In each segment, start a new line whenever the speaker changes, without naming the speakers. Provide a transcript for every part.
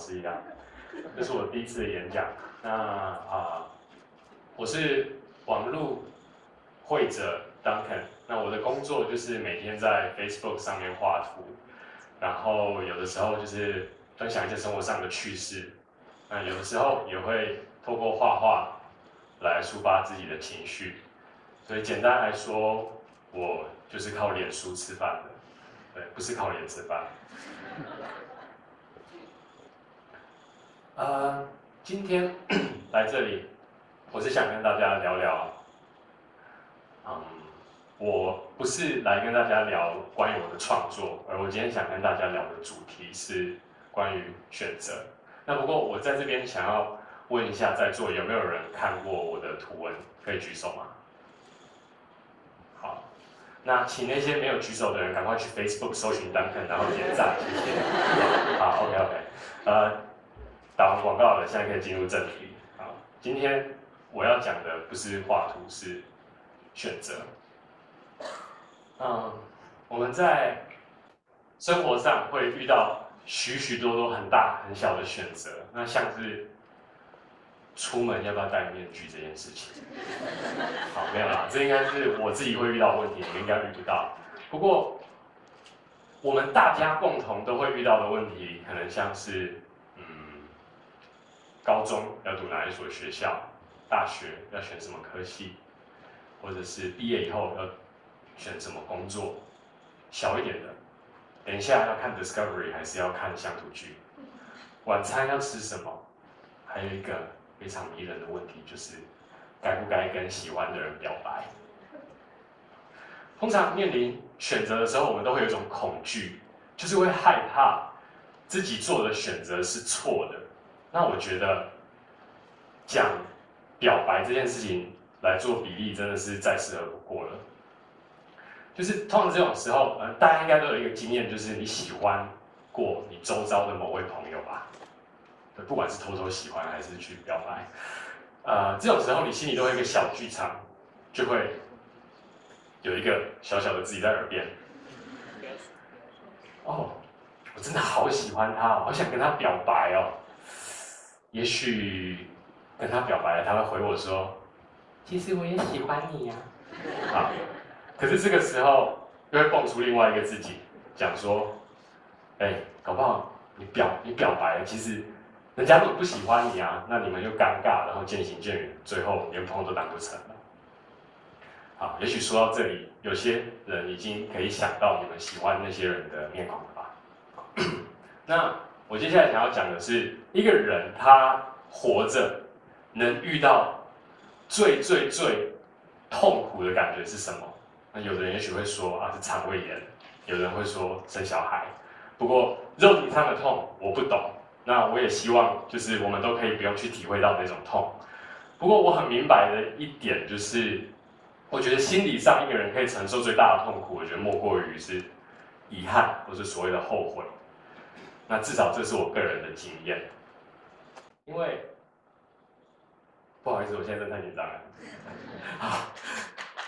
师一样，这是我第一次的演讲。那我是网络绘者 Duncan。那我的工作就是每天在 Facebook 上面画图，然后有的时候就是分享一些生活上的趣事。那有的时候也会透过画画来抒发自己的情绪。所以简单来说，我就是靠脸书吃饭的，对，不是靠脸吃饭。今天来这里，我是想跟大家聊聊，我不是来跟大家聊关于我的创作，而我今天想跟大家聊的主题是关于选择。那不过我在这边想要问一下在座有没有人看过我的图文，可以举手吗？好，那请那些没有举手的人赶快去 Facebook 搜寻 Duncan， 然后点赞，谢谢。好 ，OK， 打完广告了，现在可以进入正题。好，今天我要讲的不是画图，是选择。我们在生活上会遇到许许多多很大很小的选择，那像是出门要不要戴面具这件事情。好，没有啦，这应该是我自己会遇到的问题，你们应该遇不到。不过，我们大家共同都会遇到的问题，可能像是，高中要读哪一所学校，大学要选什么科系，或者是毕业以后要选什么工作。小一点的，等一下要看 Discovery 还是要看乡土剧？晚餐要吃什么？还有一个非常迷人的问题，就是该不该跟喜欢的人表白？通常面临选择的时候，我们都会有一种恐惧，就是会害怕自己做的选择是错的。那我觉得讲表白这件事情来做比例，真的是再适合不过了。就是通常这种时候，大家应该都有一个经验，就是你喜欢过你周遭的某位朋友吧，不管是偷偷喜欢还是去表白，这种时候你心里都有一个小剧场，就会有一个小小的自己在耳边，哦，我真的好喜欢他，我好想跟他表白哦。也许跟他表白了，他会回我说，其实我也喜欢你呀。好。可是这个时候又会蹦出另外一个自己，讲说，搞不好你表白了，其实人家根本不喜欢你啊，那你们又尴尬，然后渐行渐远，最后连朋友都当不成了。好，也许说到这里，有些人已经可以想到你们喜欢那些人的面孔了吧？那我接下来想要讲的是，一个人他活着能遇到最痛苦的感觉是什么？那有的人也许会说是肠胃炎，有人会说生小孩。不过肉体上的痛我不懂，那我也希望就是我们都可以不用去体会到那种痛。不过我很明白的一点就是，我觉得心理上一个人可以承受最大的痛苦，我觉得莫过于是遗憾或是所谓的后悔。那至少这是我个人的经验，因为不好意思，我现在真的太紧张了。好。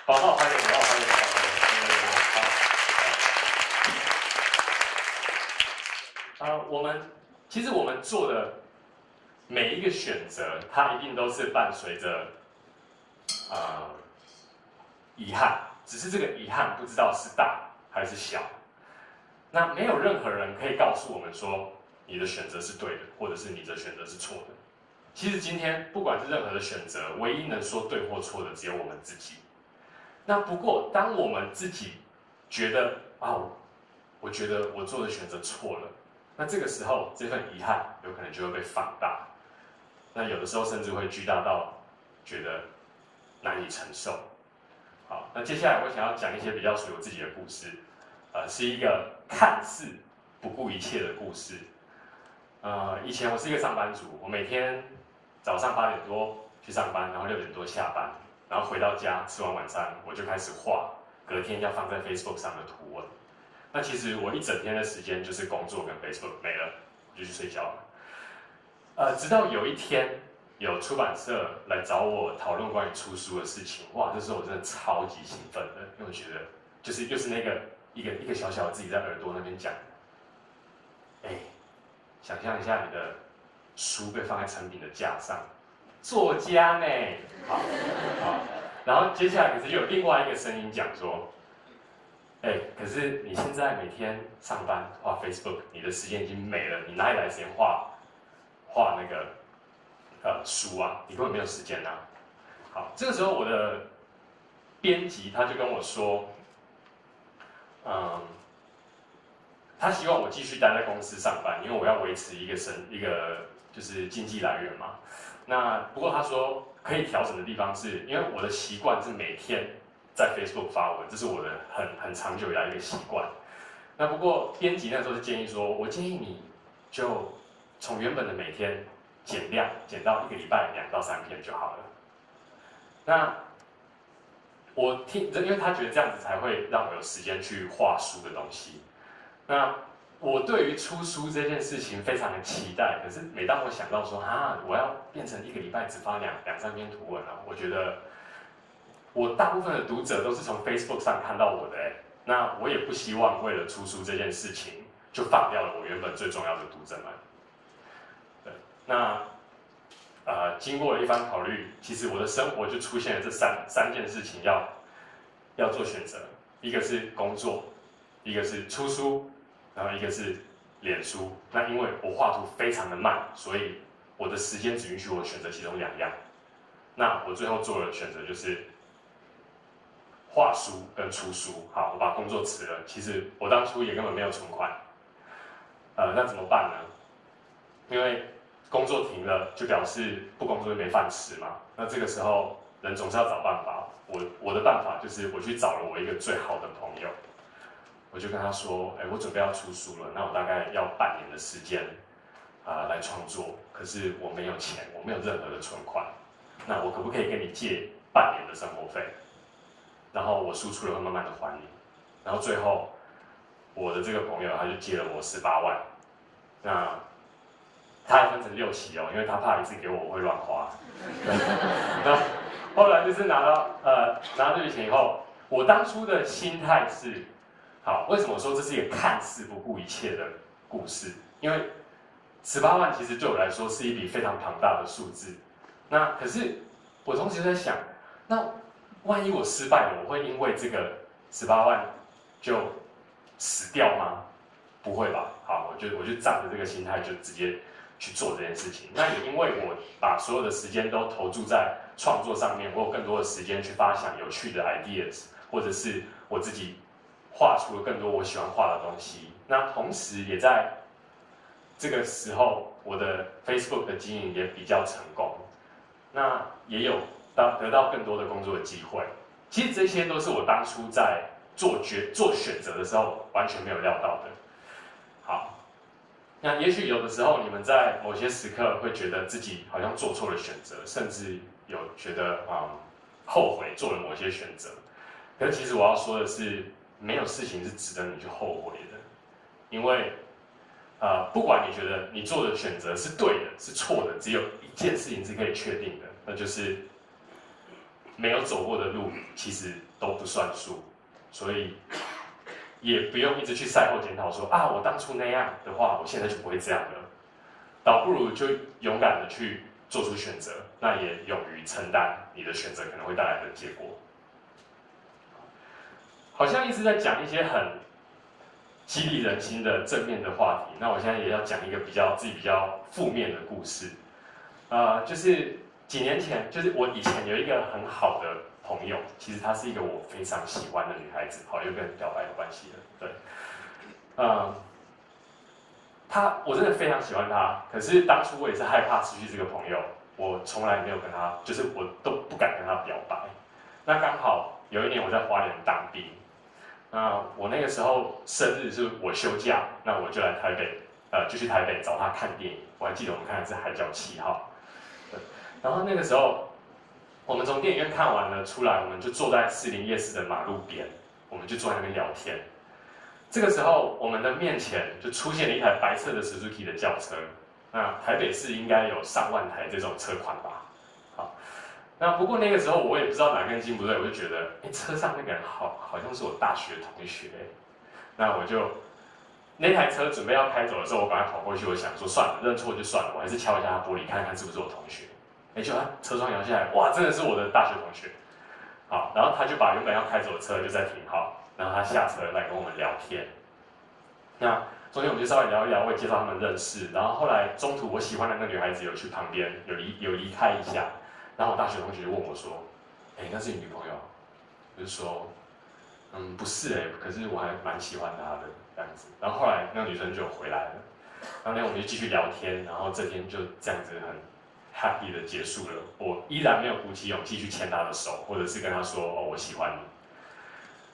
好，欢迎，其实我们做的每一个选择，它一定都是伴随着遗憾，只是这个遗憾不知道是大还是小。那没有任何人可以告诉我们说你的选择是对的，或者是你的选择是错的。其实今天不管是任何的选择，唯一能说对或错的只有我们自己。那不过，当我们自己觉得我觉得我做的选择错了，那这个时候这份遗憾有可能就会被放大，那有的时候甚至会巨大到觉得难以承受。好，那接下来我想要讲一些比较属于我自己的故事，是一个看似不顾一切的故事。以前我是一个上班族，我每天早上8点多去上班，然后6点多下班。然后回到家吃完晚餐，我就开始画隔天要放在 Facebook 上的图文。那其实我一整天的时间就是工作跟 Facebook 没了，我就去睡觉了。直到有一天有出版社来找我讨论关于出书的事情，哇，这时候我真的超级兴奋的，因为我觉得就是又是那个一个小小的自己在耳朵那边讲，想象一下你的书被放在成品的架上，作家呢，好，然后接下来可是又有另外一个声音讲说，可是你现在每天上班画 Facebook， 你的时间已经没了，你哪里来时间画那个书啊？你根本没有时间啊。好，这个时候我的编辑他就跟我说，他希望我继续待在公司上班，因为我要维持一个就是经济来源嘛。那不过他说可以调整的地方是，因为我的习惯是每天在 Facebook 发文，这是我的很长久以来一个习惯。那不过编辑那时候是建议说，我建议你就从原本的每天减量，减到1个礼拜2到3篇就好了。那我听，因为他觉得这样子才会让我有时间去画书的东西。那我对于出书这件事情非常的期待，可是每当我想到说我要变成1个礼拜只发2、3篇图文我觉得我大部分的读者都是从 Facebook 上看到我的那我也不希望为了出书这件事情就放掉了我原本最重要的读者们。对，那经过了一番考虑，其实我的生活就出现了这三件事情要做选择，一个是工作，一个是出书，然后一个是脸书。那因为我画图非常的慢，所以我的时间只允许我选择其中2样。那我最后做的选择就是画书跟出书。好，我把工作辞了。其实我当初也根本没有存款，那怎么办呢？因为工作停了，就表示不工作就没饭吃嘛。那这个时候人总是要找办法。我的办法就是我去找了我一个最好的朋友，我就跟他说，我准备要出书了，那我大概要半年的时间来创作，可是我没有钱，我没有任何的存款，那我可不可以跟你借半年的生活费？然后我输出了会慢慢的还你，然后最后我的这个朋友他就借了我18万，那他还分成6期因为他怕一次给我会乱花。那后来就是拿到这笔钱以后，我当初的心态是，好，为什么我说这是一个看似不顾一切的故事？因为18万其实对我来说是一笔非常庞大的数字。那可是我同时在想，那万一我失败了，我会因为这个18万就死掉吗？不会吧？好，我就仗着这个心态就直接去做这件事情。那也因为我把所有的时间都投注在创作上面，我有更多的时间去发想有趣的 ideas， 或者是我自己画出了更多我喜欢画的东西。那同时也在这个时候，我的 Facebook 的经营也比较成功，那也有得到更多的工作的机会。其实这些都是我当初在做选择的时候完全没有料到的。好，那也许有的时候你们在某些时刻会觉得自己好像做错了选择，甚至有觉得后悔做了某些选择。可是其实我要说的是，没有事情是值得你去后悔的，因为不管你觉得你做的选择是对的是错的，只有一件事情是可以确定的，那就是没有走过的路其实都不算数，所以也不用一直去赛后检讨说我当初那样的话，我现在就不会这样了。倒不如就勇敢的去做出选择，那也勇于承担你的选择可能会带来的结果。好像一直在讲一些很激励人心的正面的话题，那我现在也要讲一个自己比较负面的故事。就是几年前，就是我以前有一个很好的朋友，其实她是一个我非常喜欢的女孩子，好，又跟表白有关系的，对，我真的非常喜欢她，可是当初我也是害怕失去这个朋友，我从来没有跟她，就是我都不敢跟她表白。那刚好有一年我在花莲当兵，那我那个时候生日是我休假，那我就来台北，就去台北找她看电影。我还记得我们看的是《海角7号》，对，然后那个时候我们从电影院看完了出来，我们就坐在士林夜市的马路边，我们就坐在那边聊天。这个时候，我们的面前就出现了一台白色的 Suzuki 的轿车。那台北市应该有上万台这种车款吧？好，那不过那个时候我也不知道哪根筋不对，我就觉得，车上那个人好像是我大学同学。那我就那台车准备要开走的时候，我赶快跑过去，我想说算了，认错就算了，我还是敲一下他玻璃，看看是不是我同学。结果他车窗摇下来，哇，真的是我的大学同学。好，然后他就把原本要开走的车就再停好，然后他下车来跟我们聊天。那中间我们就稍微聊一聊，我也介绍他们认识。然后后来中途我喜欢的那个女孩子有去旁边有离开一下，然后我大学同学就问我说：“哎，那是你女朋友？”我就说：“不是哎，可是我还蛮喜欢她的这样子。”然后后来那个女生就回来了，然后呢我们就继续聊天，然后这天就这样子很 happy 的结束了。我依然没有鼓起勇气去牵她的手，或者是跟她说：“哦，我喜欢你。”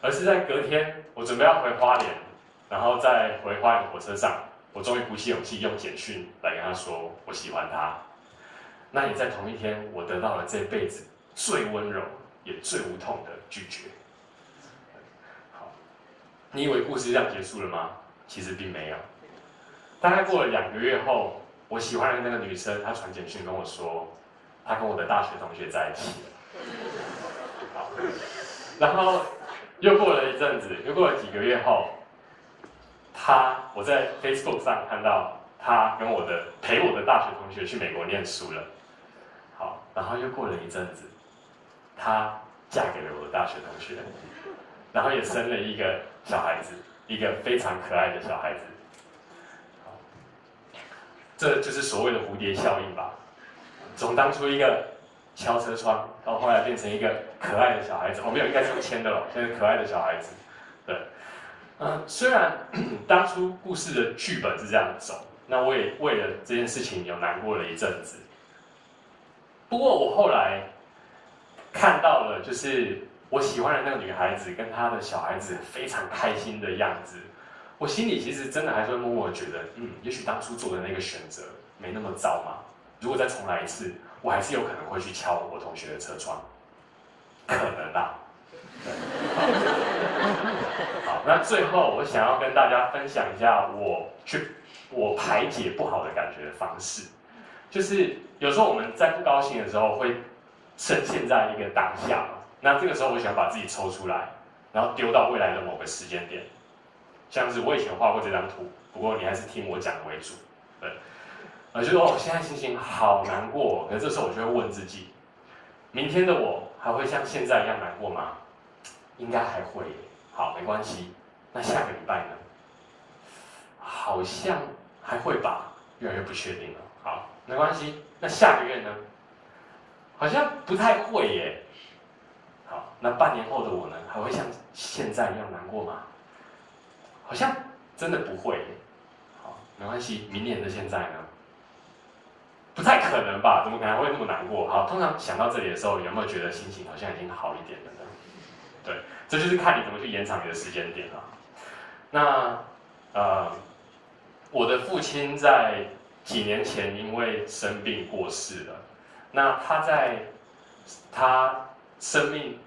而是在隔天，我准备要回花莲，然后在回花莲火车上，我终于鼓起勇气用简讯来跟她说我喜欢她。那也在同一天，我得到了这辈子最温柔也最无痛的拒绝。好，你以为故事这样结束了吗？其实并没有。大概过了2个月后，我喜欢的那个女生，她传简讯跟我说，她跟我的大学同学在一起了。好，然后又过了一阵子，又过了几个月后，我在 Facebook 上看到她跟陪我的大学同学去美国念书了。好，然后又过了一阵子，她嫁给了我的大学同学，然后也生了一个小孩子，一个非常可爱的小孩子。这就是所谓的蝴蝶效应吧。从当初一个敲车窗，到后来变成一个可爱的小孩子，没有，应该是用牵的了，现在可爱的小孩子。对，虽然当初故事的剧本是这样走，那我也为了这件事情有难过了一阵子。不过我后来看到了，就是我喜欢的那个女孩子跟她的小孩子非常开心的样子。我心里其实真的还是会默默的觉得，也许当初做的那个选择没那么糟嘛。如果再重来一次，我还是有可能会去敲我同学的车窗，可能啦。好，那最后我想要跟大家分享一下我排解不好的感觉的方式，就是有时候我们在不高兴的时候会深陷在一个当下嘛，那这个时候我想把自己抽出来，然后丢到未来的某个时间点。像是我以前画过这张图，不过你还是听我讲为主，对，就是我现在心情好难过，可是这时候我就会问自己，明天的我还会像现在一样难过吗？应该还会耶。好，没关系。那下个礼拜呢？好像还会吧，越来越不确定了。好，没关系。那下个月呢？好像不太会耶。好，那半年后的我呢，还会像现在一样难过吗？好像真的不会耶。好，没关系，明年的现在呢？不太可能吧？怎么可能会那么难过？好，通常想到这里的时候，有没有觉得心情好像已经好一点了呢？对，这就是看你怎么去延长你的时间点了。那我的父亲在几年前因为生病过世了。那他在他生命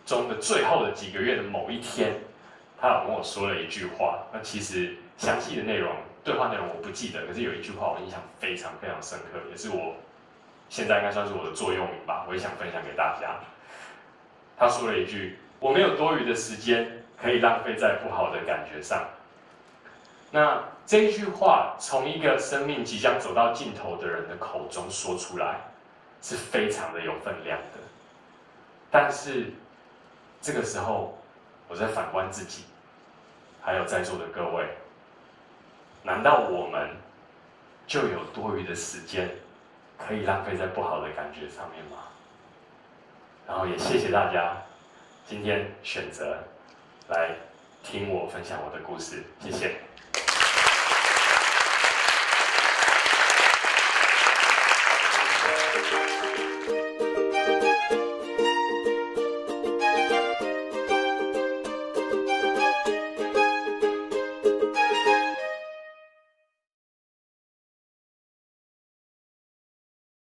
中的最后的几个月的某一天，他有跟我说了一句话。那其实详细的内容，对话内容我不记得，可是有一句话我印象非常非常深刻，也是我现在应该算是我的座右铭吧，我也想分享给大家。他说了一句：“我没有多余的时间可以浪费在不好的感觉上。”那这一句话从一个生命即将走到尽头的人的口中说出来，是非常的有分量的。但是这个时候，我在反观自己，还有在座的各位，难道我们就有多余的时间可以浪费在不好的感觉上面吗？然后也谢谢大家今天选择来听我分享我的故事，谢谢。